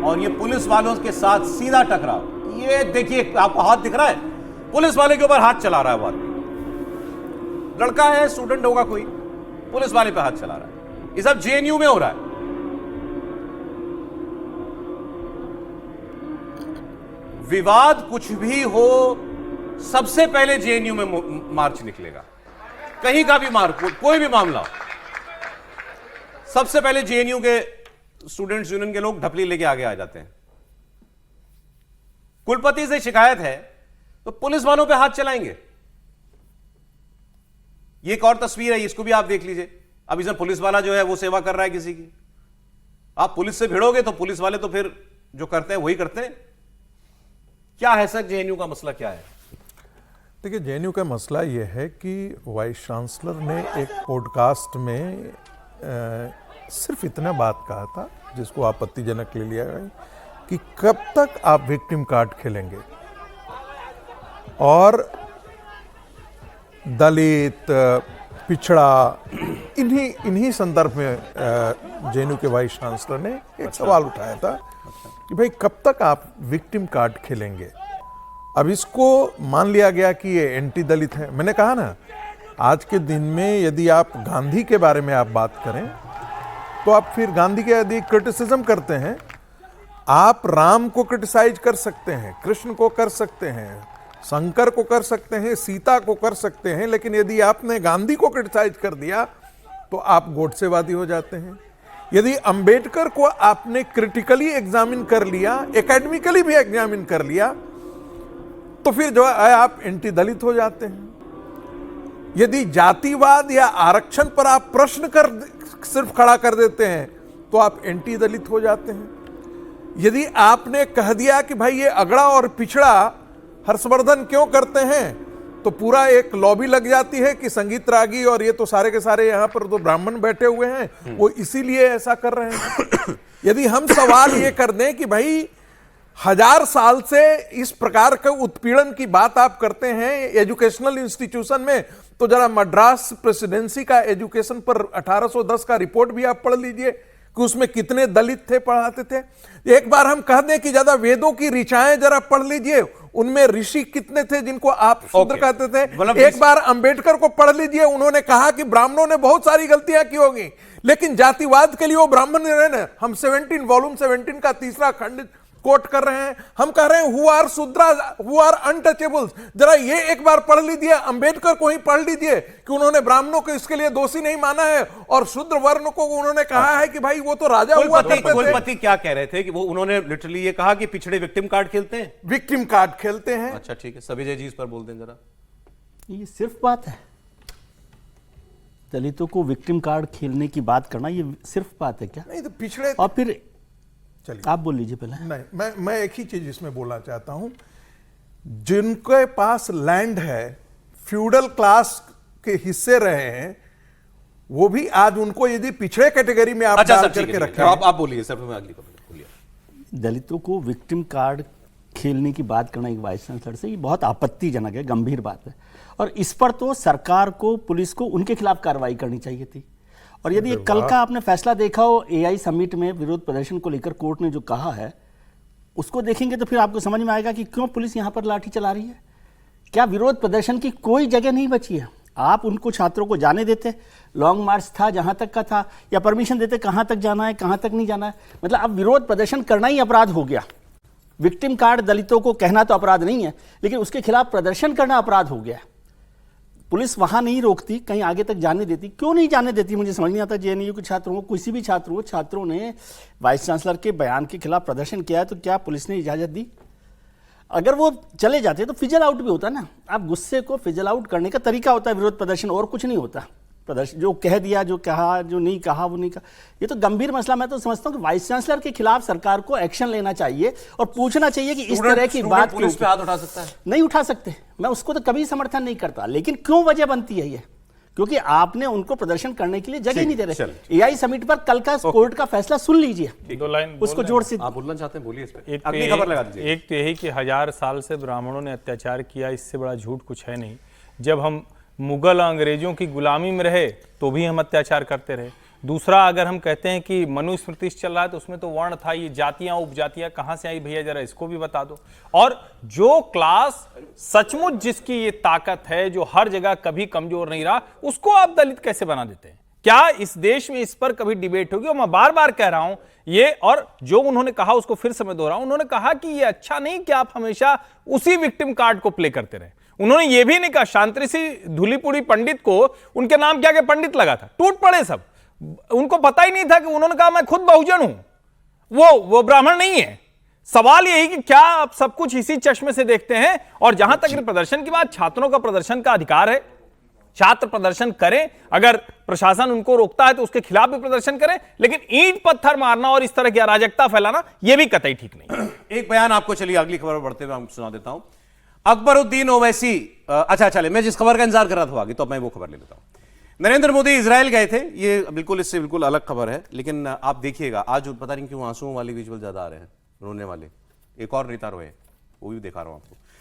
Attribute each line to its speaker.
Speaker 1: और ये पुलिस वालों के साथ सीधा टकराव। ये देखिए, आपको हाथ दिख रहा है, पुलिस वाले के ऊपर हाथ चला रहा है वो आदमी। लड़का है, स्टूडेंट होगा कोई, पुलिस वाले पे हाथ चला रहा है। ये सब जेएनयू में हो रहा है। विवाद कुछ भी हो, सबसे पहले जेएनयू में मार्च निकलेगा। कहीं का भी कोई भी मामला हो, सबसे पहले जेएनयू के स्टूडेंट्स यूनियन के लोग ढपली लेके आगे आ जाते हैं। कुलपति से शिकायत है तो पुलिस वालों पे हाथ चलाएंगे। ये एक और तस्वीर है, इसको भी आप देख लीजिए। अब इसमें पुलिस वाला जो है वो सेवा कर रहा है किसी की। आप पुलिस से भिड़ोगे तो पुलिस वाले तो फिर जो करते हैं वही करते हैं। क्या है सर, जेएनयू का मसला क्या है?
Speaker 2: देखिए, जेएनयू का मसला यह है कि वाइस चांसलर ने एक पॉडकास्ट में सिर्फ इतना बात कहा था जिसको आपत्तिजनक ले लिया गया कि कब तक आप विक्टिम कार्ड खेलेंगे, और दलित, पिछड़ा, इन्हीं संदर्भ में जेएनयू के वाइस चांसलर ने एक सवाल उठाया था कि भाई कब तक आप विक्टिम कार्ड खेलेंगे। अब इसको मान लिया गया कि ये एंटी दलित है। मैंने कहा ना, आज के दिन में यदि आप गांधी के बारे में आप बात करें तो आप फिर गांधी के यदि क्रिटिसिज्म करते हैं, आप राम को क्रिटिसाइज कर सकते हैं, कृष्ण को कर सकते हैं, शंकर को कर सकते हैं, सीता को कर सकते हैं, लेकिन यदि आपने गांधी को क्रिटिसाइज कर दिया तो आप गोडसेवादी हो जाते हैं। यदि अंबेडकर को आपने क्रिटिकली एग्जामिन कर लिया, एकेडमिकली भी एग्जामिन कर लिया, तो फिर जो है आप एंटी दलित हो जाते हैं। यदि जातिवाद या आरक्षण पर आप प्रश्न सिर्फ खड़ा कर देते हैं तो आप एंटी दलित हो जाते हैं। यदि आपने कह दिया कि भाई ये अगड़ा और पिछड़ा हर्षवर्धन क्यों करते हैं, तो पूरा एक लॉबी लग जाती है कि संगीत रागी और ये तो सारे के सारे यहाँ पर तो ब्राह्मण बैठे हुए हैं, वो इसीलिए ऐसा कर रहे हैं। यदि हम सवाल ये कर दें कि भाई 1000 साल से इस प्रकार के उत्पीड़न की बात आप करते हैं एजुकेशनल इंस्टीट्यूशन में, तो जरा मद्रास प्रेसिडेंसी का एजुकेशन पर 1810 का रिपोर्ट भी आप पढ़ लीजिए कि उसमें कितने दलित थे पढ़ाते थे। एक बार हम कह दें कि ज्यादा वेदों की ऋचाएं जरा पढ़ लीजिए, उनमें ऋषि कितने थे जिनको आप शूद्र कहते थे। एक बार अंबेडकर को पढ़ लीजिए, उन्होंने कहा कि ब्राह्मणों ने बहुत सारी गलतियां की होगी, लेकिन जातिवाद के लिए वो ब्राह्मण रहे ना। हम 17 वॉल्यूम 17 का तीसरा खंड कोट कर रहे हैं, हम कह रहे हैं who are Shudra, who are untouchables. जरा ये एक बार पढ़ लीजिए, अंबेडकर को ही पढ़ लीजिए कि उन्होंने ब्राह्मणों को इसके लिए दोषी नहीं माना है, और शूद्र वर्ण को उन्होंने कहा है कि भाई वो तो राजा हुआ करते थे।
Speaker 1: कुलपति क्या कह रहे थे कि वो उन्होंने लिटरली ये कहा कि पिछड़े विक्टिम कार्ड खेलते हैं,
Speaker 2: विक्टिम कार्ड खेलते हैं।
Speaker 1: अच्छा ठीक है, सभी जी इस पर बोल दें जरा।
Speaker 3: ये सिर्फ बात है, दलितों को विक्टिम कार्ड खेलने की बात करना ये सिर्फ बात है क्या?
Speaker 2: नहीं तो पिछड़े,
Speaker 3: और फिर
Speaker 2: चलिए
Speaker 3: आप बोल लीजिए पहले।
Speaker 2: नहीं, मैं एक ही चीज इसमें बोलना चाहता हूं, जिनके पास लैंड है, फ्यूडल क्लास के हिस्से रहे हैं, वो भी आज उनको यदि पिछड़े कैटेगरी में आप डाल करके रखें।
Speaker 1: आप बोलिए सर, मैं अगली बोलिए।
Speaker 3: दलितों को विक्टिम कार्ड खेलने की बात करना एक वाइस चांसलर से, ये बहुत आपत्तिजनक है, गंभीर बात है, और इस पर तो सरकार को, पुलिस को उनके खिलाफ कार्रवाई करनी चाहिए थी। और यदि कल का आपने फैसला देखा हो एआई समिट में विरोध प्रदर्शन को लेकर कोर्ट ने जो कहा है, उसको देखेंगे तो फिर आपको समझ में आएगा कि क्यों पुलिस यहां पर लाठी चला रही है। क्या विरोध प्रदर्शन की कोई जगह नहीं बची है? आप उनको छात्रों को जाने देते, लॉन्ग मार्च था जहां तक का था, या परमिशन देते कहां तक जाना है कहां तक नहीं जाना है? मतलब अब विरोध प्रदर्शन करना ही अपराध हो गया। विक्टिम कार्ड दलितों को कहना तो अपराध नहीं है, लेकिन उसके खिलाफ प्रदर्शन करना अपराध हो गया। पुलिस वहां नहीं रोकती, कहीं आगे तक जाने देती, क्यों नहीं जाने देती? मुझे समझ नहीं आता। जेएनयू के छात्रों को, किसी भी छात्रों ने वाइस चांसलर के बयान के खिलाफ प्रदर्शन किया है तो क्या पुलिस ने इजाजत दी? अगर वो चले जाते तो फिजल आउट भी होता ना। आप गुस्से को फिजल आउट करने का तरीका होता है विरोध प्रदर्शन, और कुछ नहीं होता। प्रदर्शन जो कह दिया, जो कहा, जो नहीं कहा वो नहीं कहा। ये तो गंभीर मसला। मैं तो समझता हूँ कि वाइस चांसलर के खिलाफ सरकार को एक्शन लेना चाहिए और पूछना चाहिए कि इस तरह की बात
Speaker 1: पुलिस पे हाथ उठा सकता है?
Speaker 3: नहीं उठा सकते, मैं उसको तो कभी समर्थन नहीं करता, लेकिन क्यों वजह बनती है ये? क्योंकि आपने उनको प्रदर्शन करने के लिए जगह नहीं दे रहे। एआई समिट पर कल का कोर्ट का फैसला सुन लीजिए,
Speaker 4: 2 लाइन
Speaker 3: उसको जोड़ से
Speaker 1: आप बोलना चाहते हैं, बोलिए इस पे।
Speaker 4: अगली खबर लगा दीजिए। एक तो यही कि 1000 साल से ब्राह्मणों ने अत्याचार किया, इससे बड़ा झूठ कुछ है नहीं। जब हम मुगल अंग्रेजों की गुलामी में रहे तो भी हम अत्याचार करते रहे। दूसरा, अगर हम कहते हैं कि मनुस्मृति चल रहा है तो उसमें तो वर्ण था, ये जातियां उपजातियां कहां से आई भैया, जरा इसको भी बता दो। और जो क्लास सचमुच जिसकी ये ताकत है, जो हर जगह कभी कमजोर नहीं रहा, उसको आप दलित कैसे बना देते हैं? क्या इस देश में इस पर कभी डिबेट होगी? और मैं बार बार कह रहा हूं ये, और जो उन्होंने कहा उसको फिर से मैं दोहराऊं, उन्होंने कहा कि ये अच्छा नहीं कि आप हमेशा उसी विक्टिम कार्ड को प्ले करते रहे। उन्होंने ये भी नहीं कहा, शांतिश्री धूलीपुरी पंडित को उनके नाम क्या पंडित लगा था, टूट पड़े सब, उनको पता ही नहीं था कि उन्होंने कहा मैं खुद बहुजन हूं, वो ब्राह्मण नहीं है। सवाल यही कि क्या आप सब कुछ इसी चश्मे से देखते हैं? और जहां तक प्रदर्शन की बात, छात्रों का प्रदर्शन का अधिकार है, छात्र प्रदर्शन करें, अगर प्रशासन उनको रोकता है तो उसके खिलाफ भी प्रदर्शन करें, लेकिन ईंट पत्थर मारना और इस तरह की अराजकता फैलाना यह भी कतई ठीक नहीं।
Speaker 1: एक बयान आपको, चलिए अगली खबर पर बढ़ते हुए हम सुना देता हूं। अकबरुद्दीन ओवैसी, अच्छा चले, मैं जिस खबर का इंतजार कर रहा था आगे, तो अब मैं वो खबर ले लेता हूं। नरेंद्र मोदी इजराइल गए थे, ये बिल्कुल इससे बिल्कुल अलग खबर है, लेकिन आप देखिएगा आज पता नहीं क्यों आंसुओं वाले विजुअल ज्यादा आ रहे हैं, रोने वाले। एक और नेता रोए, वो भी दिखा रहा हूं आपको।